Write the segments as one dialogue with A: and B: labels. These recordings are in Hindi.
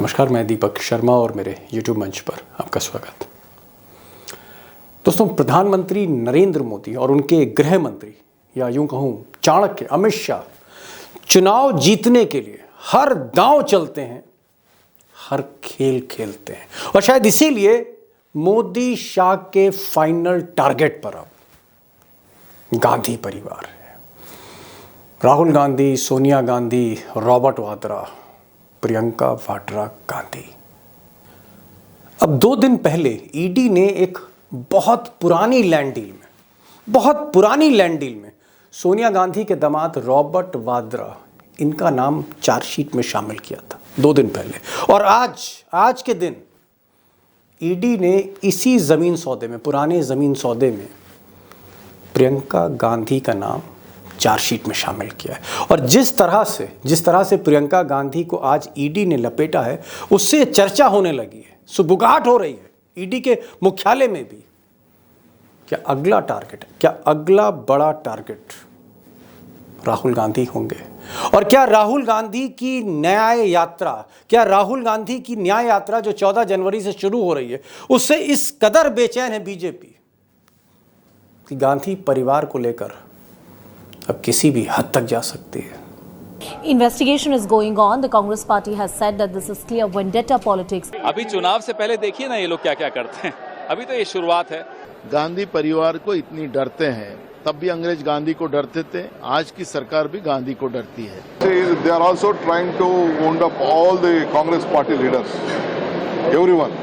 A: नमस्कार, मैं दीपक शर्मा और मेरे YouTube मंच पर आपका स्वागत। दोस्तों, प्रधानमंत्री नरेंद्र मोदी और उनके गृह मंत्री या यूं कहूं चाणक्य अमित शाह चुनाव जीतने के लिए हर दांव चलते हैं, हर खेल खेलते हैं और शायद इसीलिए मोदी शाह के फाइनल टारगेट पर अब गांधी परिवार है। राहुल गांधी, सोनिया गांधी, रॉबर्ट वाड्रा, प्रियंका वाड्रा गांधी। अब 2 दिन पहले ईडी ने एक बहुत पुरानी लैंड डील में सोनिया गांधी के दामाद रॉबर्ट वाड्रा, इनका नाम चार्जशीट में शामिल किया था 2 दिन पहले। और आज के दिन ईडी ने इसी पुराने जमीन सौदे में प्रियंका गांधी का नाम चार्जशीट में शामिल किया है। और जिस तरह से प्रियंका गांधी को आज ईडी ने लपेटा है, उससे चर्चा होने लगी है, सुबुगाहट हो रही है ईडी के मुख्यालय में भी। क्या अगला बड़ा टारगेट राहुल गांधी होंगे? और क्या राहुल गांधी की न्याय यात्रा जो 14 जनवरी से शुरू हो रही है, उससे इस कदर बेचैन है बीजेपी कि गांधी परिवार को लेकर अब किसी भी हद तक जा सकती है।
B: Investigation is going on. The Congress party has said that this is clear vendetta politics.
C: अभी चुनाव से पहले देखिए ना ये लोग क्या क्या करते हैं। अभी तो ये शुरुआत है।
D: गांधी परिवार को इतनी डरते हैं, तब भी अंग्रेज गांधी को डरते थे, आज की सरकार भी गांधी को डरती है।
E: They are also trying to wound up all the Congress party leaders, everyone,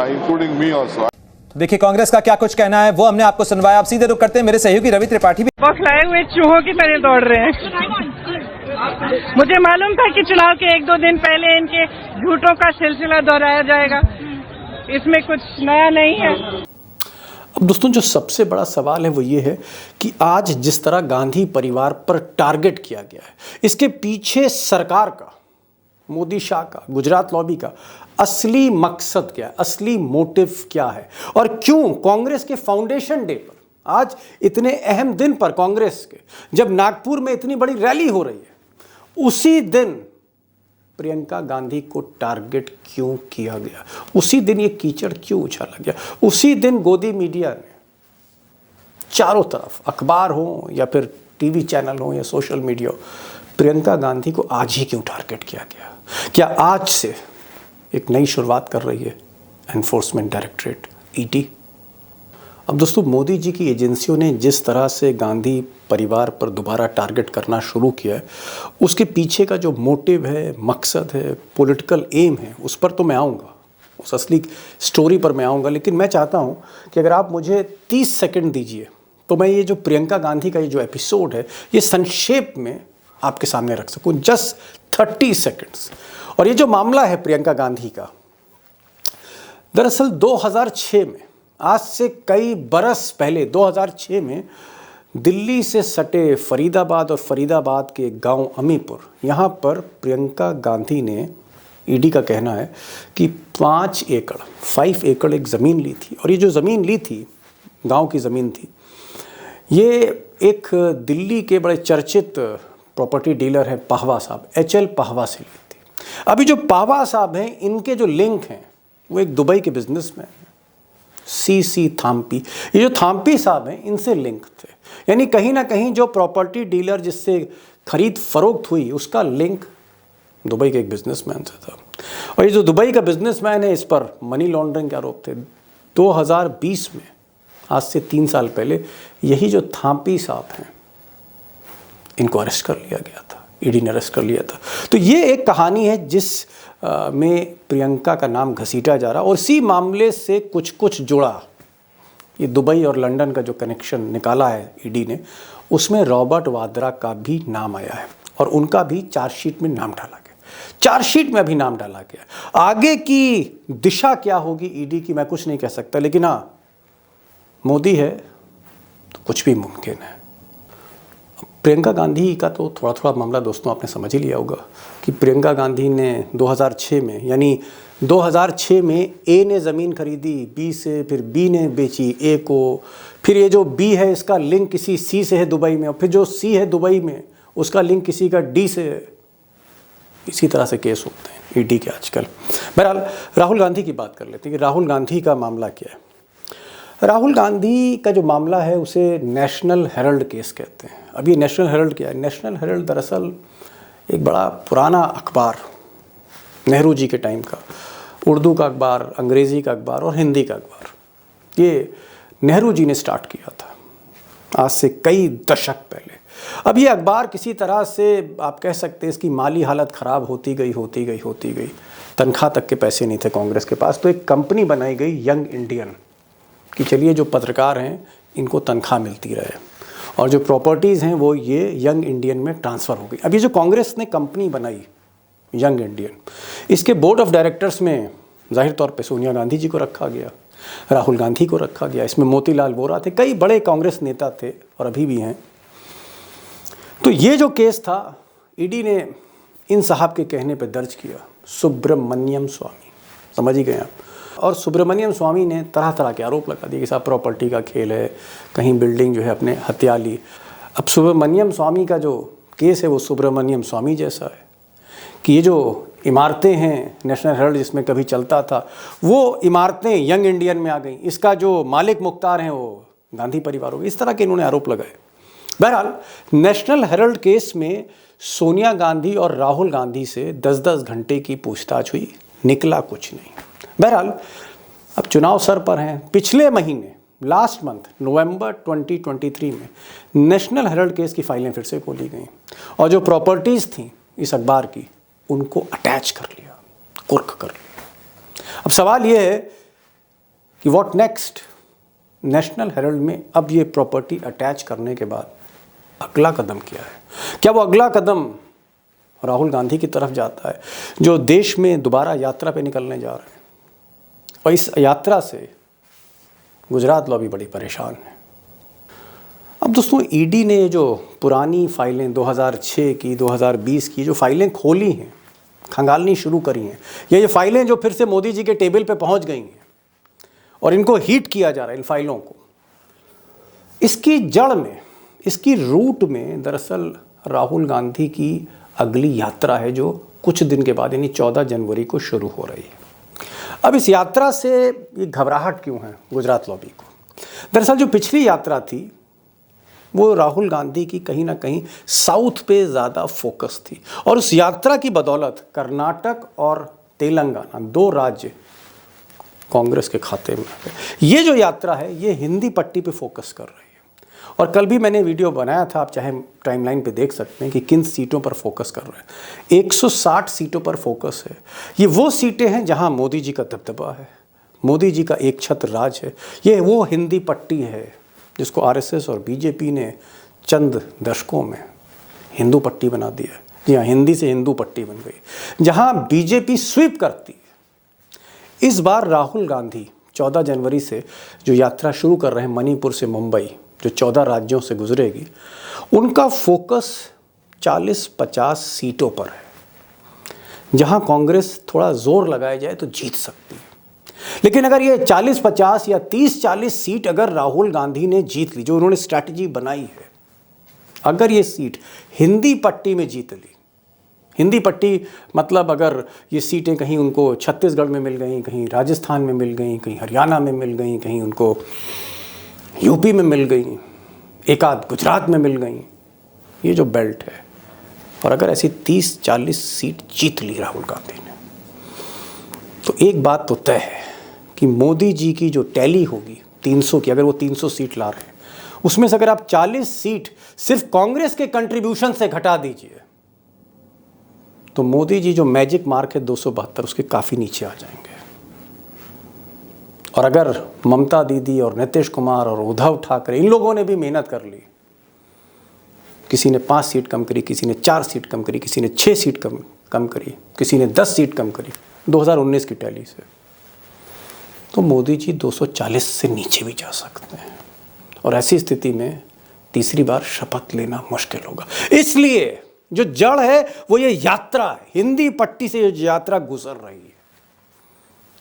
E: including me also.
F: देखिए कांग्रेस का क्या कुछ कहना है, वो हमने आपको सुनवाया। आप सीधे रुख करते हैं, मेरे सहयोगी रवि त्रिपाठी भी
G: बौखलाए हुए चूहों की तरह दौड़ रहे हैं। मुझे मालूम था कि चुनाव के 1-2 दिन पहले इनके झूठों का सिलसिला दोहराया जाएगा, इसमें कुछ नया नहीं है।
A: अब दोस्तों, जो सबसे बड़ा सवाल है वो ये है कि आज जिस तरह गांधी परिवार पर टारगेट किया गया है, इसके पीछे सरकार का, मोदी शाह का, गुजरात लॉबी का असली मकसद क्या है, असली मोटिव क्या है? और क्यों कांग्रेस के फाउंडेशन डे पर, आज इतने अहम दिन पर कांग्रेस के, जब नागपुर में इतनी बड़ी रैली हो रही है, उसी दिन प्रियंका गांधी को टारगेट क्यों किया गया? उसी दिन ये कीचड़ क्यों उछाला गया? उसी दिन गोदी मीडिया ने चारों तरफ, अखबार हो या फिर टीवी चैनल हो या सोशल मीडिया हो, प्रियंका गांधी को आज ही क्यों टारगेट किया गया? क्या आज से एक नई शुरुआत कर रही है एनफोर्समेंट डायरेक्टरेट ईडी? अब दोस्तों, मोदी जी की एजेंसियों ने जिस तरह से गांधी परिवार पर दोबारा टारगेट करना शुरू किया है, उसके पीछे का जो मोटिव है, मकसद है, पॉलिटिकल एम है, उस पर तो मैं आऊँगा, उस असली स्टोरी पर मैं आऊँगा। लेकिन मैं चाहता हूँ कि अगर आप मुझे 30 सेकंड दीजिए तो मैं ये जो प्रियंका गांधी का ये जो एपिसोड है, ये संक्षेप में आपके सामने रख सकूँ। Just 30 seconds. और ये जो मामला है प्रियंका गांधी का, दरअसल 2006 में, आज से कई बरस पहले 2006 में दिल्ली से सटे फरीदाबाद और फरीदाबाद के गांव अमीपुर, यहाँ पर प्रियंका गांधी ने, ईडी का कहना है कि 5 एकड़ एक ज़मीन ली थी। और ये जो ज़मीन ली थी, गांव की ज़मीन थी, ये एक दिल्ली के बड़े चर्चित प्रॉपर्टी डीलर है पाहवा साहब, HL पाहवा से ली थी। अभी जो पाहवा साहब हैं, इनके जो लिंक हैं वो एक दुबई के बिजनेसमैन CC थाम्पी। ये जो थाम्पी साहब हैं, इनसे लिंक थे। यानी कहीं ना कहीं जो प्रॉपर्टी डीलर जिससे खरीद फरोख्त हुई, उसका लिंक दुबई के एक बिजनेसमैन से था। और ये जो दुबई का बिजनेसमैन है, इस पर मनी लॉन्ड्रिंग के आरोप थे। 2020 में, आज से 3 साल पहले, यही जो थाम्पी साहब हैं, इनको अरेस्ट कर लिया गया था, ईडी ने अरेस्ट कर लिया था। तो ये एक कहानी है जिस में प्रियंका का नाम घसीटा जा रहा, और इसी मामले से कुछ जुड़ा, ये दुबई और लंदन का जो कनेक्शन निकाला है ईडी ने, उसमें रॉबर्ट वाड्रा का भी नाम आया है और उनका भी चार्जशीट में नाम डाला गया। चार्जशीट में अभी नाम डाला गया। आगे की दिशा क्या होगी ईडी की, मैं कुछ नहीं कह सकता, लेकिन हाँ, मोदी है तो कुछ भी मुमकिन है। प्रियंका गांधी का तो थोड़ा मामला दोस्तों आपने समझ ही लिया होगा कि प्रियंका गांधी ने 2006 में, यानी 2006 में ए ने ज़मीन खरीदी बी से, फिर बी ने बेची ए को, फिर ये जो बी है इसका लिंक किसी सी से है दुबई में, और फिर जो सी है दुबई में उसका लिंक किसी का डी से है। इसी तरह से केस होते हैं। ईडी के आजकल। बहरहाल राहुल गांधी की बात कर लेते हैं कि राहुल गांधी का मामला क्या है। राहुल गांधी का जो मामला है उसे नेशनल हेरल्ड केस कहते हैं। अब ये नेशनल हेरल्ड क्या है? नेशनल हेरल्ड दरअसल एक बड़ा पुराना अखबार, नेहरू जी के टाइम का, उर्दू का अखबार, अंग्रेज़ी का अखबार और हिंदी का अखबार। ये नेहरू जी ने स्टार्ट किया था आज से कई दशक पहले। अब ये अखबार किसी तरह से आप कह सकते हैं इसकी माली हालत ख़राब होती गई। तनख्वाह तक के पैसे नहीं थे कांग्रेस के पास, तो एक कंपनी बनाई गई यंग इंडियन कि चलिए जो पत्रकार हैं इनको तनख्वाह मिलती रहे और जो प्रॉपर्टीज़ हैं वो ये यंग इंडियन में ट्रांसफ़र हो गई। अब ये जो कांग्रेस ने कंपनी बनाई यंग इंडियन, इसके बोर्ड ऑफ डायरेक्टर्स में जाहिर तौर पे सोनिया गांधी जी को रखा गया, राहुल गांधी को रखा गया, इसमें मोतीलाल वोरा थे, कई बड़े कांग्रेस नेता थे और अभी भी हैं। तो ये जो केस था ईडी ने इन साहब के कहने पर दर्ज किया, सुब्रमण्यम स्वामी, समझ ही गए आप। और सुब्रमण्यम स्वामी ने तरह तरह के आरोप लगा दिए कि साहब प्रॉपर्टी का खेल है, कहीं बिल्डिंग जो है अपने हत्या ली। अब सुब्रमण्यम स्वामी का जो केस है वो सुब्रमण्यम स्वामी जैसा है कि ये जो इमारतें हैं नेशनल हेरल्ड जिसमें कभी चलता था, वो इमारतें यंग इंडियन में आ गई, इसका जो मालिक मुख्तार हैं वो गांधी परिवार हो गए। इस तरह के इन्होंने आरोप लगाए। बहरहाल नेशनल हेरल्ड केस में सोनिया गांधी और राहुल गांधी से 10-10 घंटे की पूछताछ हुई, निकला कुछ नहीं। बहरहाल अब चुनाव सर पर हैं। पिछले महीने लास्ट मंथ नवंबर 2023 में नेशनल हेरल्ड केस की फाइलें फिर से खोली गई और जो प्रॉपर्टीज़ थी इस अखबार की उनको अटैच कर लिया, कुर्क कर लिया। अब सवाल ये है कि व्हाट नेक्स्ट? नेशनल हेरल्ड में अब ये प्रॉपर्टी अटैच करने के बाद अगला कदम क्या है? क्या वो अगला कदम राहुल गांधी की तरफ जाता है जो देश में दोबारा यात्रा पे निकलने जा रहे हैं? और इस यात्रा से गुजरात लॉबी बड़ी परेशान है। अब दोस्तों ईडी ने जो पुरानी फाइलें 2006 की 2020 की जो फाइलें खोली हैं, खंगालनी शुरू करी हैं, ये फाइलें जो फिर से मोदी जी के टेबल पे पहुंच गई हैं और इनको हीट किया जा रहा है इन फाइलों को, इसकी जड़ में, इसकी रूट में दरअसल राहुल गांधी की अगली यात्रा है जो कुछ दिन के बाद यानी 14 जनवरी को शुरू हो रही है। अब इस यात्रा से ये घबराहट क्यों है गुजरात लॉबी को? दरअसल जो पिछली यात्रा थी वो राहुल गांधी की कहीं ना कहीं साउथ पे ज़्यादा फोकस थी और उस यात्रा की बदौलत कर्नाटक और तेलंगाना 2 राज्य कांग्रेस के खाते में आ गए। ये जो यात्रा है ये हिंदी पट्टी पे फोकस कर रही है और कल भी मैंने वीडियो बनाया था, आप चाहे टाइमलाइन पे देख सकते हैं कि किन सीटों पर फोकस कर रहे हैं। 160 सीटों पर फोकस है। ये वो सीटें हैं जहां मोदी जी का दबदबा है, मोदी जी का एक छत्र राज है। ये वो हिंदी पट्टी है जिसको आरएसएस और बीजेपी ने चंद दशकों में हिंदू पट्टी बना दिया। जी हाँ, हिंदी से हिंदू पट्टी बन गई जहां बीजेपी स्वीप करती है। इस बार राहुल गांधी 14 जनवरी से जो यात्रा शुरू कर रहे हैं मणिपुर से मुंबई, जो 14 राज्यों से गुजरेगी, उनका फोकस 40-50 सीटों पर है जहां कांग्रेस थोड़ा जोर लगाया जाए तो जीत सकती है। लेकिन अगर ये 40-50 या 30-40 सीट अगर राहुल गांधी ने जीत ली, जो उन्होंने स्ट्रैटेजी बनाई है, अगर ये सीट हिंदी पट्टी में जीत ली, हिंदी पट्टी मतलब अगर ये सीटें कहीं उनको छत्तीसगढ़ में मिल गई, कहीं राजस्थान में मिल गई, कहीं हरियाणा में मिल गई, कहीं उनको यूपी में मिल गई, एक आध गुजरात में मिल गई, ये जो बेल्ट है, और अगर ऐसी 30-40 सीट जीत ली राहुल गांधी ने, तो एक बात तो तय है कि मोदी जी की जो टैली होगी 300 की, अगर वो 300 सीट ला रहे हैं, उसमें से अगर आप 40 सीट सिर्फ कांग्रेस के कंट्रीब्यूशन से घटा दीजिए तो मोदी जी जो मैजिक मार्क है 272, उसके काफ़ी नीचे आ जाएंगे। और अगर ममता दीदी और नीतीश कुमार और उद्धव ठाकरे इन लोगों ने भी मेहनत कर ली, किसी ने 5 सीट कम करी, किसी ने 4 सीट कम करी, किसी ने 6 सीट कम करी, किसी ने 10 सीट कम करी 2019 की टैली से, तो मोदी जी 240 से नीचे भी जा सकते हैं। और ऐसी स्थिति में तीसरी बार शपथ लेना मुश्किल होगा। इसलिए जो जड़ है वो ये यात्रा है, हिंदी पट्टी से ये यात्रा गुजर रही है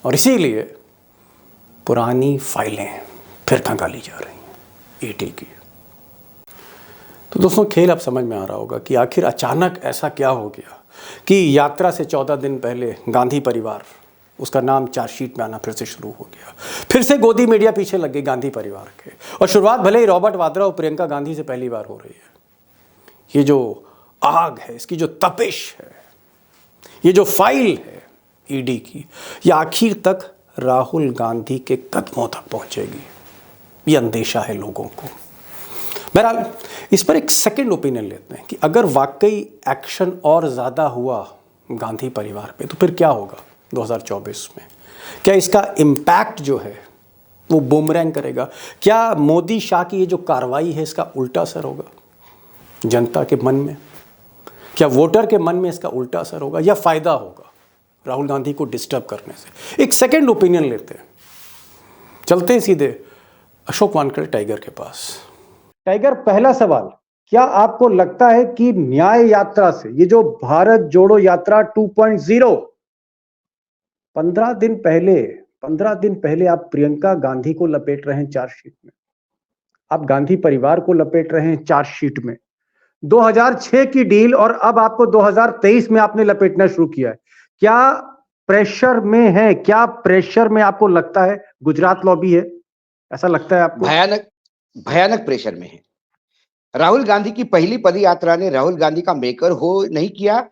A: और इसीलिए पुरानी फाइलें फिर खंगाली जा रही हैं ईडी की। तो दोस्तों खेल अब समझ में आ रहा होगा कि आखिर अचानक ऐसा क्या हो गया कि यात्रा से 14 दिन पहले गांधी परिवार, उसका नाम चार्जशीट में आना फिर से शुरू हो गया। फिर से गोदी मीडिया पीछे लग गई गांधी परिवार के, और शुरुआत भले ही रॉबर्ट वाड्रा और प्रियंका गांधी से पहली बार हो रही है। ये जो आग है, इसकी जो तपिश है, ये जो फाइल है ईडी की, ये आखिर तक राहुल गांधी के कदमों तक पहुंचेगी, ये अंदेशा है लोगों को। बहरहाल इस पर एक सेकंड ओपिनियन लेते हैं कि अगर वाकई एक्शन और ज़्यादा हुआ गांधी परिवार पे तो फिर क्या होगा 2024 में? क्या इसका इम्पैक्ट जो है वो बूमरैंग करेगा? क्या मोदी शाह की ये जो कार्रवाई है इसका उल्टा असर होगा जनता के मन में? क्या वोटर के मन में इसका उल्टा असर होगा या फ़ायदा होगा राहुल गांधी को डिस्टर्ब करने से? एक सेकंड ओपिनियन लेते हैं, चलते हैं सीधे अशोक वानखेड़े टाइगर के पास। टाइगर, पहला सवाल, क्या आपको लगता है कि न्याय यात्रा से ये जो भारत जोड़ो यात्रा 2.0 15 दिन पहले आप प्रियंका गांधी को लपेट रहे हैं चार्जशीट में, आप गांधी परिवार को लपेट रहे हैं चार्जशीट में, 2006 की डील और अब आपको 2023 में आपने लपेटना शुरू किया है। क्या प्रेशर में है? क्या प्रेशर में आपको लगता है गुजरात लॉबी है? ऐसा लगता है आपको?
H: भयानक प्रेशर में है। राहुल गांधी की पहली पद यात्रा ने राहुल गांधी का मेकर हो नहीं किया।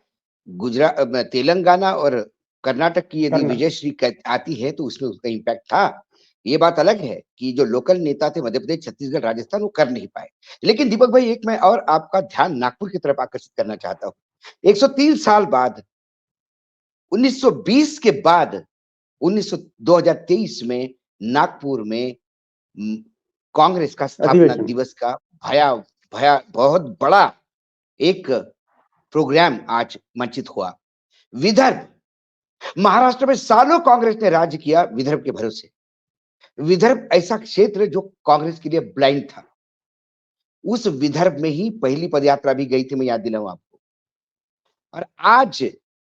H: गुजरात, तेलंगाना और कर्नाटक की यदि विजयश्री आती है तो उसमें उसका इम्पैक्ट था। ये बात अलग है कि जो लोकल नेता थे मध्य प्रदेश, छत्तीसगढ़, राजस्थान, वो कर नहीं पाए। लेकिन दीपक भाई, एक मैं और आपका ध्यान नागपुर की तरफ आकर्षित करना चाहता हूँ। 103 साल बाद, 1920 के बाद 2023 में नागपुर में कांग्रेस का स्थापना दिवस का बहुत बड़ा एक प्रोग्राम आज मंचित हुआ। विदर्भ, महाराष्ट्र में सालों कांग्रेस ने राज्य किया विदर्भ के भरोसे। विदर्भ ऐसा क्षेत्र जो कांग्रेस के लिए ब्लाइंड था। उस विदर्भ में ही पहली पदयात्रा भी गई थी, मैं याद दिलाऊं आपको। और आज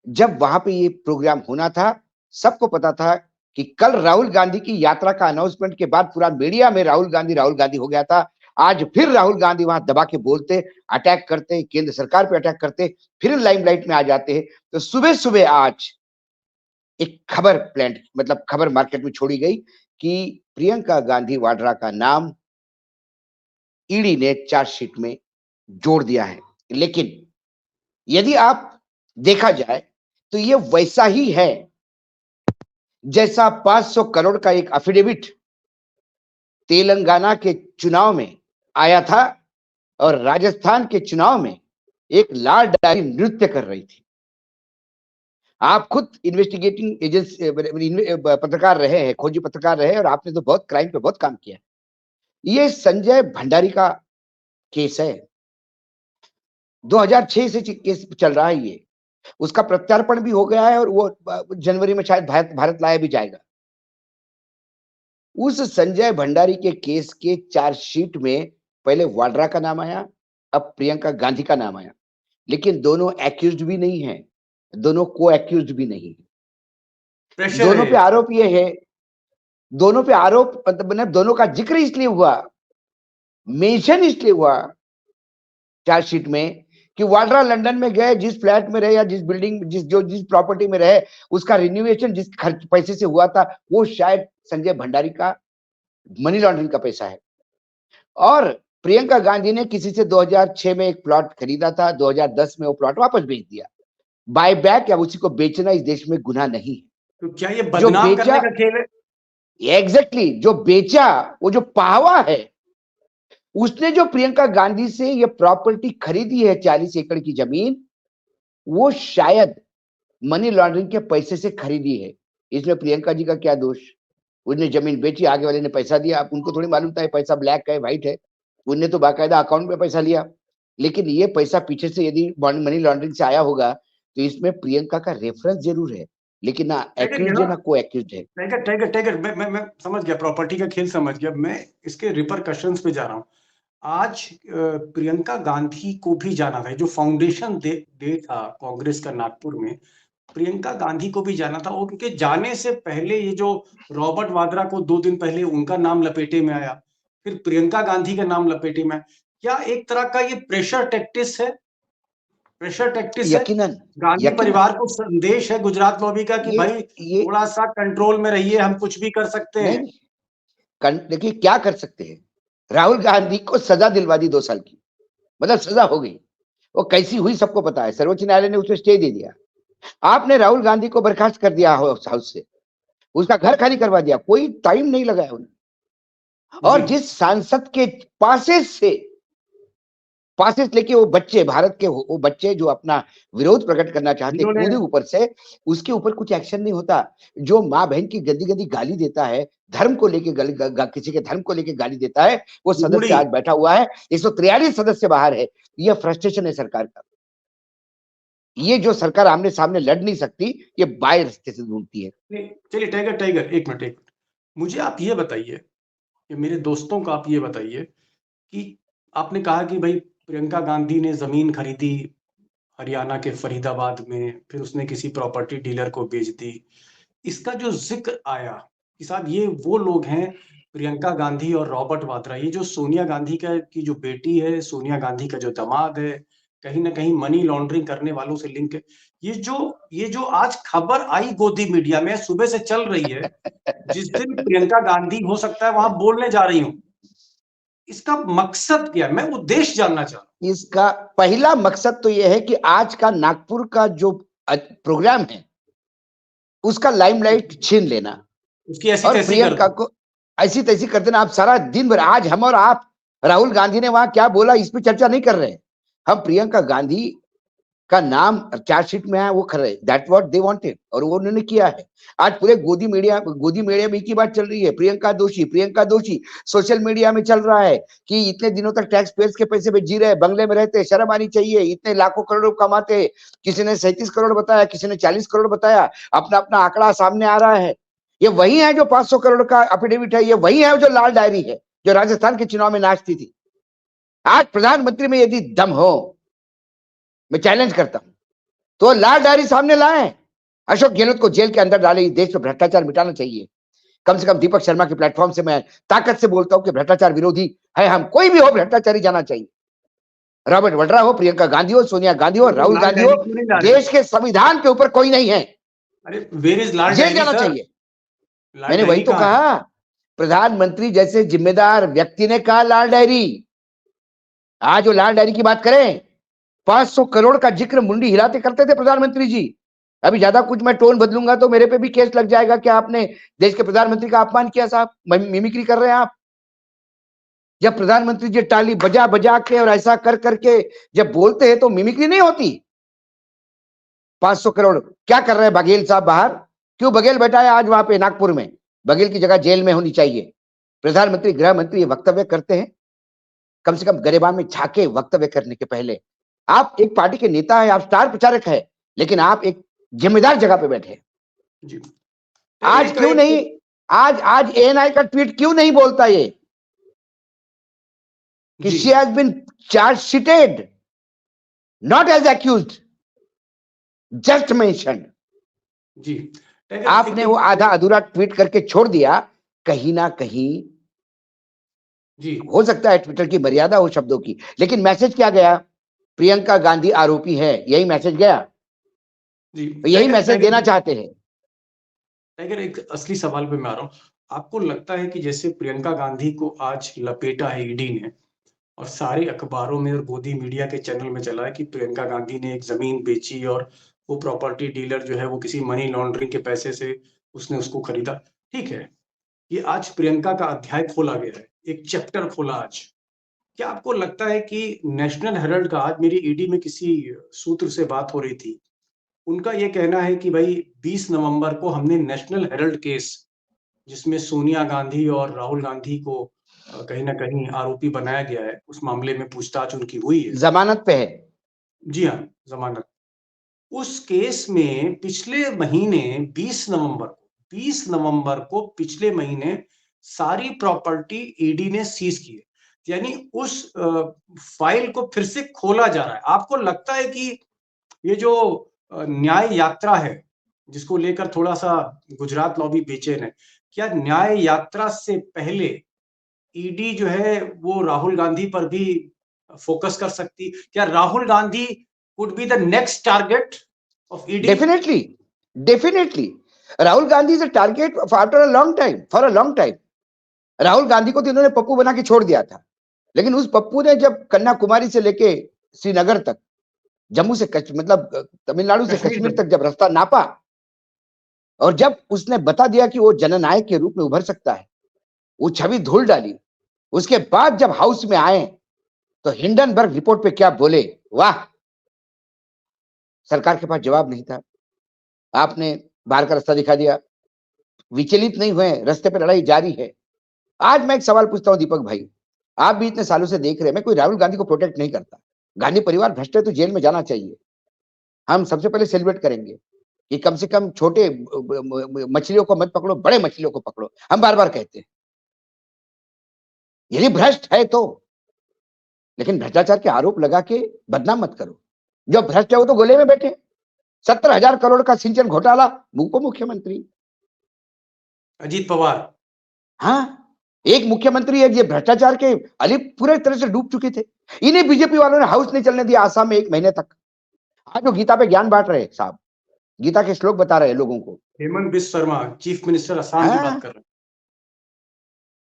H: जब वहां पे ये प्रोग्राम होना था, सबको पता था कि कल राहुल गांधी की यात्रा का अनाउंसमेंट के बाद पूरा मीडिया में राहुल गांधी हो गया था। आज फिर राहुल गांधी वहां दबा के बोलते, अटैक करते, केंद्र सरकार पे अटैक करते, फिर लाइमलाइट में आ जाते हैं। तो सुबह सुबह आज एक खबर मार्केट में छोड़ी गई कि प्रियंका गांधी वाड्रा का नाम ईडी ने चार्जशीट में जोड़ दिया है। लेकिन यदि आप देखा जाए तो ये वैसा ही है जैसा 500 करोड़ का एक एफिडेविट तेलंगाना के चुनाव में आया था और राजस्थान के चुनाव में एक लाल डायरी नृत्य कर रही थी। आप खुद इन्वेस्टिगेटिंग एजेंसी पत्रकार रहे हैं, खोजी पत्रकार रहे हैं, और आपने तो बहुत क्राइम पे बहुत काम किया। ये संजय भंडारी का केस है, 2006 से केस चल रहा है। ये उसका प्रत्यार्पण भी हो गया है और वो जनवरी में शायद भारत लाया भी जाएगा। उस संजय भंडारी के केस के चार्जशीट में पहले वाड्रा का नाम आया, अब प्रियंका गांधी का नाम आया। लेकिन दोनों एक्यूज्ड भी नहीं है, दोनों को एक्यूज्ड भी नहीं है। दोनों पे आरोप ये है, दोनों पे आरोप मतलब दोनों का जिक्र इसलिए हुआ, मेंशन इसलिए हुआ चार्जशीट में कि वाड्रा लंदन में गए, जिस फ्लैट में रहे या जिस बिल्डिंग जिस प्रॉपर्टी में रहे, उसका रिन्यूएशन जिस खर्च पैसे से हुआ था वो शायद संजय भंडारी का मनी लॉन्ड्रिंग का पैसा है। और प्रियंका गांधी ने किसी से 2006 में एक प्लॉट खरीदा था, 2010 में वो प्लॉट वापस बेच दिया। बाय बैक या उसी को बेचना इस देश में गुनाह नहीं है।
A: तो क्या ये बदनाम करने का खेल है?
H: एग्जैक्टली, जो बेचा वो जो पाहवा है, उसने जो प्रियंका गांधी से ये प्रॉपर्टी खरीदी है 40 एकड़ की जमीन, वो शायद मनी लॉन्ड्रिंग के पैसे से खरीदी है। इसमें प्रियंका जी का क्या दोष? उसने जमीन बेची, आगे वाले ने पैसा दिया। अब उनको थोड़ी मालूम था पैसा ब्लैक है व्हाइट है, उनने तो बाकायदा अकाउंट में पैसा लिया। लेकिन ये पैसा पीछे से यदि मनी लॉन्ड्रिंग से आया होगा तो इसमें प्रियंका का रेफरेंस जरूर है, लेकिन ना एक्यूज्ड है ना को एक्यूज्ड है।
A: टाइगर, मैं समझ गया, प्रॉपर्टी का खेल समझ गया। मैं इसके रिपरकशंस पे जा रहा हूँ। आज प्रियंका गांधी को भी जाना था, जो फाउंडेशन डे था कांग्रेस का नागपुर में, प्रियंका गांधी को भी जाना था। और उनके जाने से पहले ये जो रॉबर्ट वाड्रा को 2 दिन पहले उनका नाम लपेटे में आया, फिर प्रियंका गांधी का नाम लपेटे में, क्या एक तरह का ये प्रेशर टैक्टिक्स है? प्रेशर टैक्टिस है,
H: यकीनन
A: गांधी
H: यकीनन
A: परिवार को संदेश है गुजरात लॉबी का कि भाई
H: ये
A: थोड़ा सा कंट्रोल में रहिए, हम कुछ भी कर सकते
H: नहीं
A: हैं।
H: नहीं, देखिए क्या कर सकते हैं। राहुल गांधी को सजा दिलवा दी 2 साल की, मतलब सजा हो गई। वो कैसी हुई सबको पता है, सर्वोच्च न्यायालय ने उसमें स्टे दे दिया। आपने राहुल गांधी को बर्खास्त कर दिया हाउस से, उसका घर खाली करवा दिया, कोई टाइम नहीं लगाया उन्हें। और जिस सांसद के पासेस लेके वो बच्चे, भारत के वो बच्चे जो अपना विरोध प्रकट करना चाहते कूदे ऊपर से, उसके ऊपर कुछ एक्शन नहीं होता। जो माँ बहन की गंदी गंदी गाली देता है, धर्म को लेके किसी के धर्म को लेके गाली देता है, वो सदस्य आज बैठा हुआ है, 143 सदस्य बाहर है। यह फ्रस्ट्रेशन है सरकार का। ये जो सरकार आमने सामने लड़ नहीं सकती, ये बाहर रास्ते से ढूंढती है।
A: चलिए टाइगर एक मिनट, मुझे आप ये बताइए कि मेरे दोस्तों को आप ये बताइए कि आपने कहा कि भाई प्रियंका गांधी ने जमीन खरीदी हरियाणा के फरीदाबाद में, फिर उसने किसी प्रॉपर्टी डीलर को बेच दी। इसका जो जिक्र आया कि साहब ये वो लोग हैं, प्रियंका गांधी और रॉबर्ट वाड्रा, ये जो सोनिया गांधी की जो बेटी है, सोनिया गांधी का जो दामाद है, कहीं ना कहीं मनी लॉन्ड्रिंग करने वालों से लिंक है। ये जो आज खबर आई गोदी मीडिया में सुबह से चल रही है, जिस दिन प्रियंका गांधी हो सकता है वहां बोलने जा रही हूं, इसका मकसद क्या है? मैं उद्देश्य जानना चाह रहा हूं।
H: इसका पहला मकसद तो यह है कि आज का नागपुर का जो प्रोग्राम है उसका लाइमलाइट छीन लेना,
A: उसकी ऐसी
H: और
A: तैसी
H: प्रियंका को ऐसी तैसी कर देना। आप सारा दिन भर, आज हम और आप राहुल गांधी ने वहां क्या बोला इस पे चर्चा नहीं कर रहे हैं। हम प्रियंका गांधी का नाम चार्जशीट में है, वो कर रहे, दैट व्हाट दे वांटेड, और वो उन्होंने किया है। आज पूरे गोदी मीडिया में एक ही बात चल रही है, प्रियंका दोषी। सोशल मीडिया में चल रहा है कि इतने दिनों तक टैक्स पेयर्स के पैसे पे जी रहे, बंगले में रहते, शर्म आनी चाहिए, इतने लाखों करोड़ों कमाते। किसी ने 37 करोड़ बताया, किसी ने 40 करोड़ बताया, अपना अपना आंकड़ा सामने आ रहा है। ये वही है जो 500 करोड़ का एफिडेविट है, ये वही है जो लाल डायरी है, जो राजस्थान के चुनाव में नाचती थी। आज प्रधानमंत्री में यदि दम हो, मैं चैलेंज करता हूं, तो लाल डायरी सामने लाए, अशोक गहलोत को जेल के अंदर डाले। इस देश में भ्रष्टाचार मिटाना चाहिए। कम से कम दीपक शर्मा के प्लेटफॉर्म से मैं ताकत से बोलता हूं कि भ्रष्टाचार विरोधी है हम, कोई भी हो भ्रष्टाचारी जाना चाहिए। रॉबर्ट वाड्रा हो, प्रियंका गांधी हो, सोनिया गांधी हो, राहुल गांधी हो, देश के संविधान के ऊपर कोई नहीं है,
A: अरे वेयर इज लाल
H: जेल जाना चाहिए। मैंने वही तो कहा, प्रधानमंत्री जैसे जिम्मेदार व्यक्ति ने कहा लाल डायरी। आज वो लाल डायरी की बात करें, 500 करोड़ का जिक्र मुंडी हिलाते करते थे प्रधानमंत्री जी। अभी ज्यादा कुछ मैं टोन बदलूंगा तो मेरे पे भी केस लग जाएगा कि आपने देश के प्रधानमंत्री का अपमान किया। साहब मिमिक्री कर रहे हैं आप। जब प्रधानमंत्री जी ताली बजा बजा के और ऐसा कर करके जब बोलते हैं तो मिमिक्री नहीं होती। 500 करोड़ क्या कर रहे हैं बघेल साहब बाहर? क्यों बघेल बैठा है आज वहां पे नागपुर में? बघेल की जगह जेल में होनी चाहिए। प्रधानमंत्री गृह मंत्री ये वक्तव्य करते हैं, कम से कम गरेबान में झाके वक्तव्य करने के पहले। आप एक पार्टी के नेता है, आप स्टार प्रचारक है, लेकिन आप एक जिम्मेदार जगह पे बैठे हैं। आज क्यों नहीं, आज एएनआई का ट्वीट क्यों नहीं बोलता ये कि she has been chargesheeted, not as accused, just mentioned.
A: जी
H: आपने वो आधा अधूरा ट्वीट करके छोड़ दिया। कहीं ना कहीं
A: जी
H: हो सकता है ट्विटर की मर्यादा हो शब्दों की, लेकिन मैसेज क्या गया? प्रियंका गांधी आरोपी है, यही मैसेज गया।
A: जी
H: यही मैसेज देना चाहते हैं।
A: टाइगर, एक असली सवाल पे मैं आ रहा हूँ। आपको लगता है कि जैसे प्रियंका गांधी को आज लपेटा है ईडी ने, और सारे अखबारों में और गोदी मीडिया के चैनल में चला है कि प्रियंका गांधी ने एक जमीन बेची और वो प्रॉपर्टी डीलर जो है वो किसी मनी लॉन्ड्रिंग के पैसे से उसने उसको खरीदा। ठीक है, ये आज प्रियंका का अध्याय खोला गया है, एक चैप्टर खोला आज। क्या आपको लगता है कि नेशनल हेराल्ड का, आज मेरी ईडी में किसी सूत्र से बात हो रही थी, उनका ये कहना है कि भाई 20 नवंबर को हमने नेशनल हेराल्ड केस, जिसमें सोनिया गांधी और राहुल गांधी को कहीं ना कहीं आरोपी बनाया गया है, उस मामले में पूछताछ उनकी हुई है,
H: जमानत पे है।
A: जी हाँ, जमानत। उस केस में पिछले महीने 20 नवंबर को पिछले महीने सारी प्रॉपर्टी ईडी ने सीज की है। यानी उस फाइल को फिर से खोला जा रहा है। आपको लगता है कि ये जो न्याय यात्रा है, जिसको लेकर थोड़ा सा गुजरात लॉबी बेचैन है, क्या न्याय यात्रा से पहले ईडी जो है वो राहुल गांधी पर भी फोकस कर सकती? क्या Rahul Gandhi would be the next target of ED?
H: Definitely. Rahul Gandhi is a target after a long time, for a long time. Rahul Gandhi को तो इन्होंने पप्पू बना के छोड़ दिया था, लेकिन उस पप्पू ने जब कन्याकुमारी से लेके श्रीनगर तक, जम्मू से मतलब तमिलनाडु से कश्मीर तक जब रास्ता नापा और जब उसने बता दिया कि वो जननायक के रूप में उभर सकता है, वो छवि धूल डाली। उसके बाद जब हाउस में आए तो हिंडनबर्ग रिपोर्ट पे क्या बोले, वाह, सरकार के पास जवाब नहीं था। आपने बाहर का रास्ता दिखा दिया, विचलित नहीं हुए, रास्ते पे लड़ाई जारी है। आज मैं एक सवाल पूछता हूं दीपक भाई, आप भी इतने सालों से देख रहे हैं, मैं कोई राहुल गांधी को प्रोटेक्ट नहीं करता, गांधी परिवार भ्रष्ट है तो जेल में जाना चाहिए। हम सबसे पहले सेलिब्रेट करेंगे कि कम से कम छोटे मछलियों को मत पकड़ो, बड़े मछलियों को पकड़ो, हम बार बार कहते हैं। यदि भ्रष्ट है तो, लेकिन भ्रष्टाचार के आरोप लगा के बदनाम मत करो। जो भ्रष्ट है वो तो गोले में बैठे। 70,000 करोड़ का सिंचन घोटाला, उप मुख्यमंत्री
A: अजीत पवार,
H: हाँ, एक मुख्यमंत्री है जो भ्रष्टाचार के अलिप पूरे तरह से डूब चुके थे। इन्हें बीजेपी वालों ने हाउस नहीं चलने दिया आसाम में 1 महीने तक। आज वो गीता पे ज्ञान बांट रहे साहब, गीता के श्लोक बता रहे लोगों को।
A: हेमंत बिस्व शर्मा चीफ मिनिस्टर असम की बात कर रहे हैं।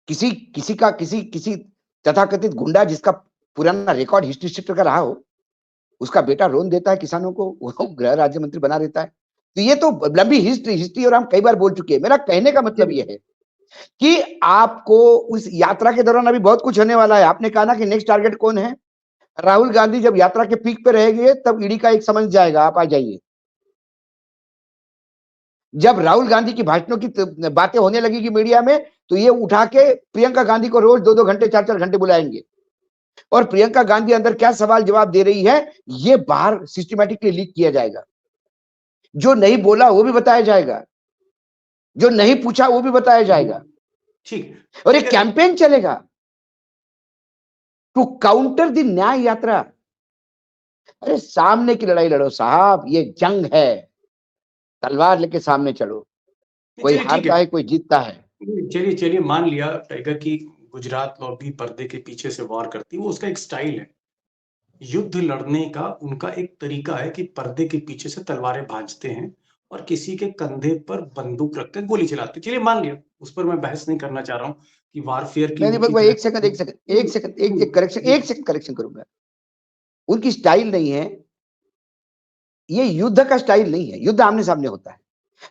H: किसी तथाकथित गुंडा जिसका पुराना रिकॉर्ड हिस्ट्री शीटर का रहा हो, उसका बेटा लोन देता है किसानों को, वो गृह राज्य मंत्री बना देता है। तो ये तो लंबी हिस्ट्री और हम कई बार बोल चुके हैं। मेरा कहने का मतलब ये है कि आपको उस यात्रा के दौरान अभी बहुत कुछ होने वाला है। आपने कहा ना कि नेक्स्ट टारगेट कौन है, राहुल गांधी जब यात्रा के पीक पे रहेंगे तब ईडी का एक समझ जाएगा, आप आ जाइए। जब राहुल गांधी की भाषणों की बातें होने लगेगी मीडिया में, तो ये उठा के प्रियंका गांधी को रोज 2-2 घंटे 4-4 घंटे बुलाएंगे, और प्रियंका गांधी अंदर क्या सवाल जवाब दे रही है ये बाहर सिस्टमैटिकली लीक किया जाएगा। जो नहीं बोला वो भी बताया जाएगा, जो नहीं पूछा वो भी बताया जाएगा।
A: ठीक,
H: और एक कैंपेन चलेगा टू काउंटर द न्याय यात्रा। अरे सामने की लड़ाई लड़ो साहब, ये जंग है, तलवार लेके सामने चलो। कोई हारता है, कोई जीतता है।
A: चलिए मान लिया टाइगर की गुजरात लॉबी पर्दे के पीछे से वार करती है, वो उसका एक स्टाइल है, युद्ध लड़ने का उनका एक तरीका है कि पर्दे के पीछे से तलवारें भांजते हैं और किसी के कंधे पर बंदूक रखकर गोली चलाते हैं। चलिए मान लिया, उस पर मैं बहस नहीं करना चाह रहा हूं कि वारफेयर की।
H: एक सेकंड करेक्शन करूंगा। उनकी स्टाइल नहीं है, ये युद्ध का स्टाइल नहीं है। युद्ध आमने सामने होता है,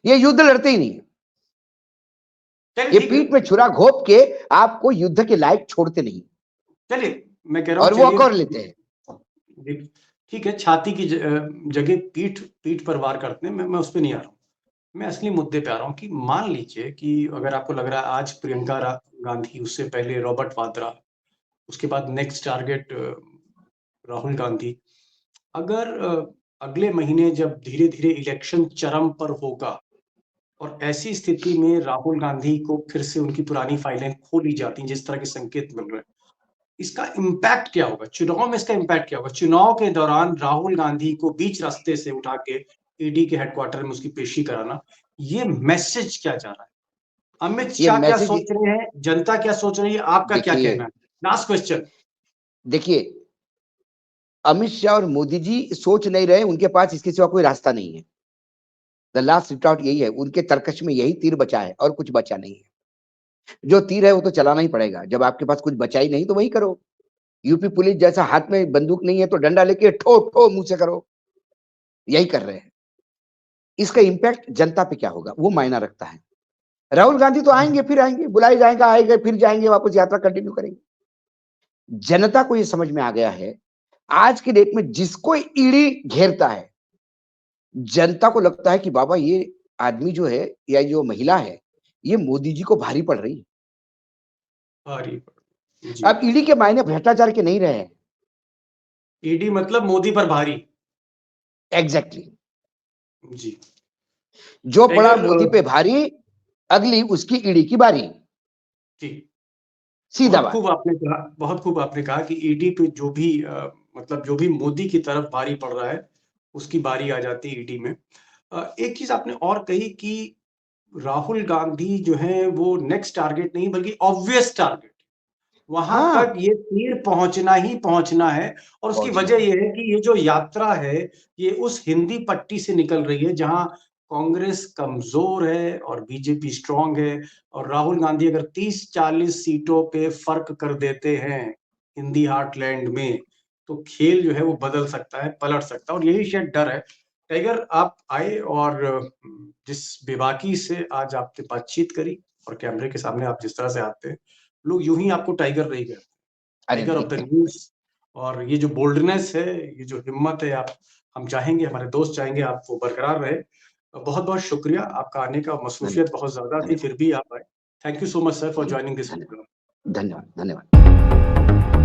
H: ये युद्ध लड़ते ही नहीं है। ये पीठ में छुरा घोप के आपको युद्ध के लायक छोड़ते नहीं।
A: चलिए मैं कह रहा हूं,
H: और वो कर लेते हैं।
A: ठीक है, छाती की जगह पीठ पर वार करते हैं, मैं उस पर नहीं आ रहा हूँ। मैं असली मुद्दे पे आ रहा हूँ कि मान लीजिए कि अगर आपको लग रहा है आज प्रियंका गांधी, उससे पहले रॉबर्ट वाड्रा, उसके बाद नेक्स्ट टारगेट राहुल गांधी, अगर अगले महीने जब धीरे धीरे इलेक्शन चरम पर होगा और ऐसी स्थिति में राहुल गांधी को फिर से उनकी पुरानी फाइलें खोली जाती, जिस तरह के संकेत मिल रहे हैं, इसका इम्पैक्ट क्या होगा चुनाव में? इसका इम्पैक्ट क्या होगा चुनाव के दौरान? राहुल गांधी को बीच रास्ते से उठा के ईडी के हेडक्वार्टर में उसकी पेशी कराना, ये मैसेज क्या जा रहा है? अमित शाह क्या सोच रहे हैं, जनता क्या सोच रही है, आपका क्या कहना है? Last question.
H: देखिए, अमित शाह और मोदी जी सोच नहीं रहे, उनके पास इसके सिवा कोई रास्ता नहीं है। द लास्ट रिटॉर्ट यही है, उनके तरकश में यही तीर बचा है और कुछ बचा नहीं है। जो तीर है वो तो चलाना ही पड़ेगा। जब आपके पास कुछ बचा ही नहीं तो वही करो। यूपी पुलिस जैसा हाथ में बंदूक नहीं है तो डंडा लेके ठो ठो मुंह से करो, यही कर रहे हैं। इसका इंपैक्ट जनता पे क्या होगा वो मायना रखता है। राहुल गांधी तो आएंगे, फिर आएंगे, बुलाए जाएंगे, आएंगे, फिर जाएंगे, वापस यात्रा कंटिन्यू करेंगे। जनता को ये समझ में आ गया है, आज की डेट में जिसको ईडी घेरता है, जनता को लगता है कि बाबा ये आदमी जो है या जो महिला है ये मोदी जी को भारी पड़ रही है। अब ईडी के मायने भ्रष्टाचार के नहीं रहे हैं।
A: ईडी मतलब मोदी पर भारी।
H: एग्जैक्टली
A: जी,
H: जो पड़ा मोदी पे भारी, अगली उसकी ईडी की बारी।
A: जी,
H: सीधा
A: बहुत खूब आपने कहा कि ईडी पे जो भी मतलब जो भी मोदी की तरफ भारी पड़ रहा है उसकी बारी आ जाती है ईडी में। एक चीज आपने और कही कि राहुल गांधी जो है वो नेक्स्ट टारगेट नहीं बल्कि ऑब्वियस टारगेट, वहां
H: हाँ।
A: तक ये तीर पहुंचना ही पहुंचना है। और उसकी
H: पहुंचना
A: वजह ये है कि ये जो यात्रा है ये उस हिंदी पट्टी से निकल रही है जहां कांग्रेस कमजोर है और बीजेपी स्ट्रांग है। और राहुल गांधी अगर 30-40 सीटों पे फर्क कर देते हैं हिंदी हार्टलैंड में, तो खेल जो है वो बदल सकता है, पलट सकता है। और यही शायद डर है। टाइगर, आप आए और जिस बेबाकी से आज आपने बातचीत करी और कैमरे के सामने आप जिस तरह से आते हैं, लोग यूं ही आपको टाइगर नहीं कहते,
H: अरे
A: टाइगर ऑफ द
H: नहीं,
A: न्यूज। और ये जो बोल्डनेस है, ये जो हिम्मत है, आप हम चाहेंगे, हमारे दोस्त चाहेंगे आप वो बरकरार रहे। बहुत बहुत शुक्रिया आपका आने का। मसरूफियत बहुत ज्यादा थी,
H: धन्यवाद,
A: फिर भी आप आए। Thank you so much sir for joining this
H: धन्यवाद,
A: प्रोग्राम।
H: धन्यवाद, धन्यवाद।